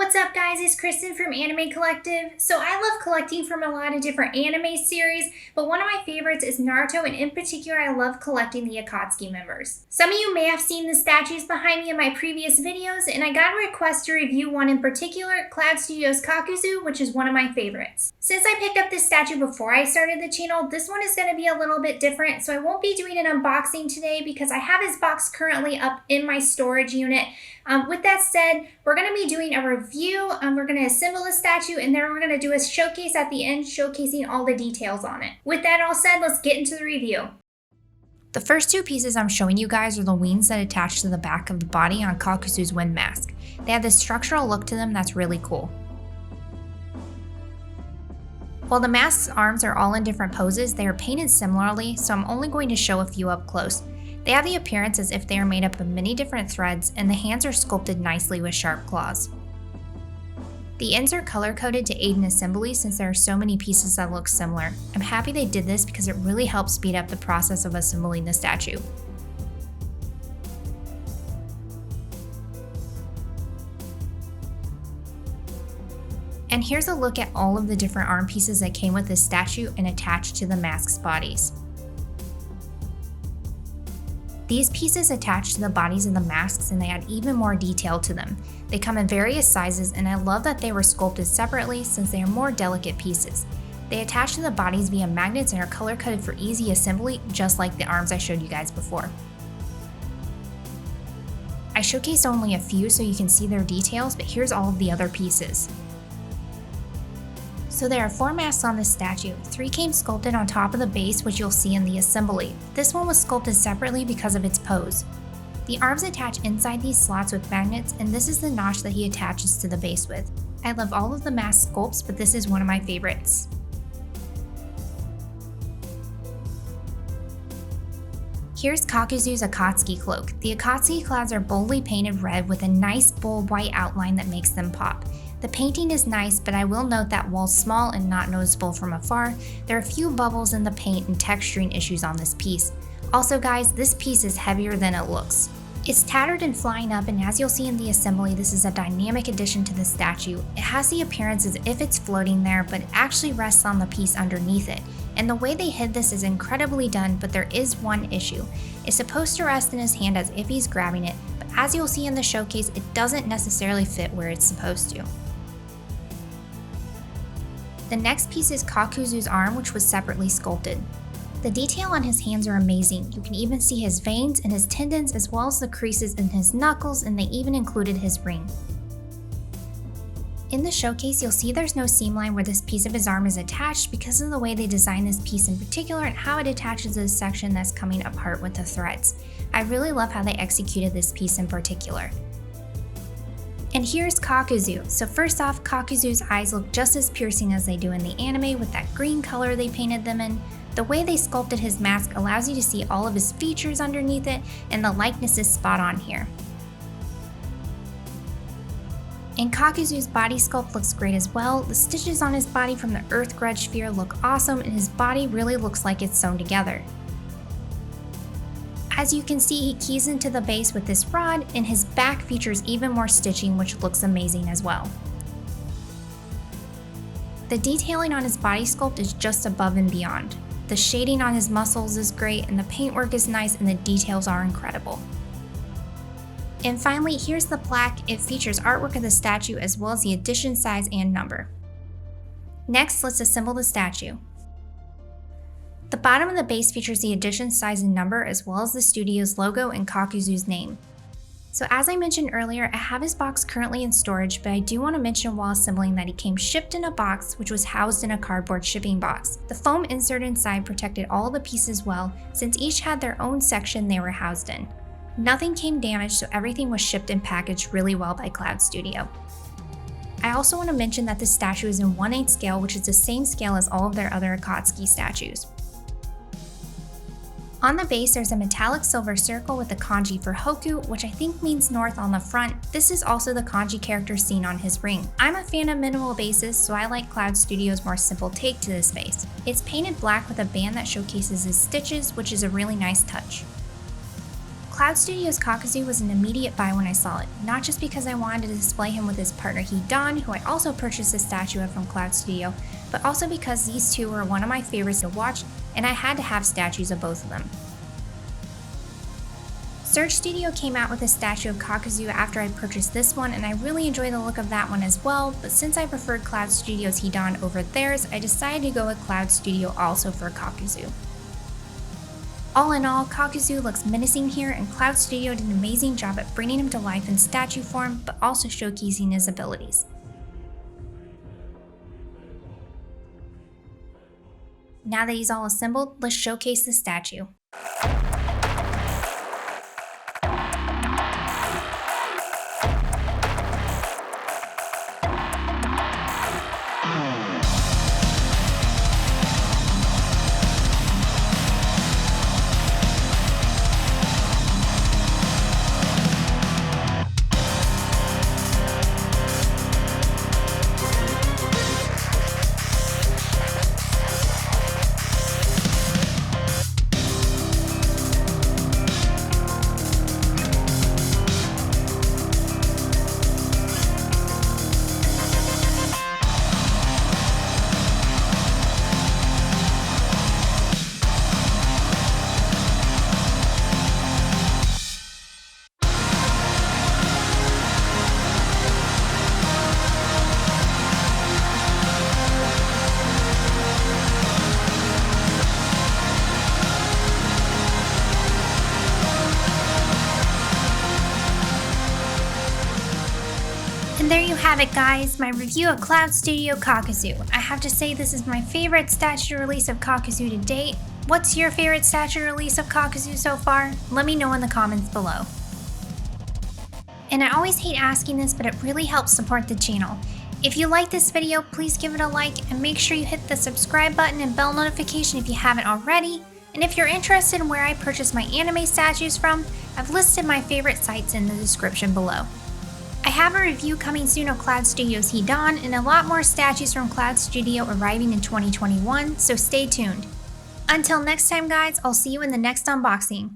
What's up guys, it's Kristen from Anime Collective. So I love collecting from a lot of different anime series, but one of my favorites is Naruto, and in particular I love collecting the Akatsuki members. Some of you may have seen the statues behind me in my previous videos, and I got a request to review one in particular, Clouds Studio Kakuzu, which is one of my favorites. Since I picked up this statue before I started the channel, this one is going to be a little bit different, so I won't be doing an unboxing today because I have his box currently up in my storage unit. With that said, we're going to be doing a review. We're going to assemble the statue, and then we're going to do a showcase at the end showcasing all the details on it. With that all said, let's get into the review. The first two pieces I'm showing you guys are the wings that attach to the back of the body on Kakuzu's wind mask. They have this structural look to them that's really cool. While the mask's arms are all in different poses, they are painted similarly, so I'm only going to show a few up close. They have the appearance as if they are made up of many different threads, and the hands are sculpted nicely with sharp claws. The ends are color-coded to aid in assembly since there are so many pieces that look similar. I'm happy they did this because it really helps speed up the process of assembling the statue. And here's a look at all of the different arm pieces that came with this statue and attached to the mask's bodies. These pieces attach to the bodies of the masks and they add even more detail to them. They come in various sizes, and I love that they were sculpted separately since they are more delicate pieces. They attach to the bodies via magnets and are color coded for easy assembly, just like the arms I showed you guys before. I showcased only a few so you can see their details, but here's all of the other pieces. So there are 4 masks on this statue. 3 came sculpted on top of the base, which you'll see in the assembly. This one was sculpted separately because of its pose. The arms attach inside these slots with magnets, and this is the notch that he attaches to the base with. I love all of the mask sculpts, but this is one of my favorites. Here's Kakuzu's Akatsuki cloak. The Akatsuki clouds are boldly painted red with a nice bold white outline that makes them pop. The painting is nice, but I will note that while small and not noticeable from afar, there are a few bubbles in the paint and texturing issues on this piece. Also guys, this piece is heavier than it looks. It's tattered and flying up, and as you'll see in the assembly, this is a dynamic addition to the statue. It has the appearance as if it's floating there, but it actually rests on the piece underneath it. And the way they hid this is incredibly done, but there is one issue. It's supposed to rest in his hand as if he's grabbing it, but as you'll see in the showcase, it doesn't necessarily fit where it's supposed to. The next piece is Kakuzu's arm, which was separately sculpted. The detail on his hands are amazing. You can even see his veins and his tendons as well as the creases in his knuckles, and they even included his ring. In the showcase, you'll see there's no seam line where this piece of his arm is attached because of the way they designed this piece in particular and how it attaches to the section that's coming apart with the threads. I really love how they executed this piece in particular. And here's Kakuzu. So first off, Kakuzu's eyes look just as piercing as they do in the anime with that green color they painted them in. The way they sculpted his mask allows you to see all of his features underneath it, and the likeness is spot on here. And Kakuzu's body sculpt looks great as well. The stitches on his body from the Earth Grudge sphere look awesome, and his body really looks like it's sewn together. As you can see, he keys into the base with this rod, and his back features even more stitching, which looks amazing as well. The detailing on his body sculpt is just above and beyond. The shading on his muscles is great, and the paintwork is nice, and the details are incredible. And finally, here's the plaque. It features artwork of the statue as well as the edition size and number. Next, let's assemble the statue. The bottom of the base features the edition size and number as well as the studio's logo and Kakuzu's name. So as I mentioned earlier, I have his box currently in storage, but I do want to mention while assembling that he came shipped in a box which was housed in a cardboard shipping box. The foam insert inside protected all the pieces well since each had their own section they were housed in. Nothing came damaged, so everything was shipped and packaged really well by Clouds Studio. I also want to mention that this statue is in 1/8 scale, which is the same scale as all of their other Akatsuki statues. On the base, there's a metallic silver circle with the kanji for Hoku, which I think means north on the front. This is also the kanji character seen on his ring. I'm a fan of minimal bases, so I like Clouds Studio's more simple take to this base. It's painted black with a band that showcases his stitches, which is a really nice touch. Clouds Studio's Kakuzu was an immediate buy when I saw it, not just because I wanted to display him with his partner Hidan, who I also purchased a statue of from Clouds Studio, but also because these two were one of my favorites to watch, and I had to have statues of both of them. Surge Studio came out with a statue of Kakuzu after I purchased this one, and I really enjoy the look of that one as well, but since I preferred Clouds Studio's Hidan over theirs, I decided to go with Clouds Studio also for Kakuzu. All in all, Kakuzu looks menacing here, and Clouds Studio did an amazing job at bringing him to life in statue form, but also showcasing his abilities. Now that he's all assembled, let's showcase the statue. And there you have it, guys, my review of Clouds Studio Kakuzu. I have to say this is my favorite statue release of Kakuzu to date. What's your favorite statue release of Kakuzu so far? Let me know in the comments below. And I always hate asking this, but it really helps support the channel. If you like this video, please give it a like and make sure you hit the subscribe button and bell notification if you haven't already. And if you're interested in where I purchase my anime statues from, I've listed my favorite sites in the description below. I have a review coming soon of Clouds Studio's Hidan and a lot more statues from Clouds Studio arriving in 2021, so stay tuned. Until next time, guys, I'll see you in the next unboxing.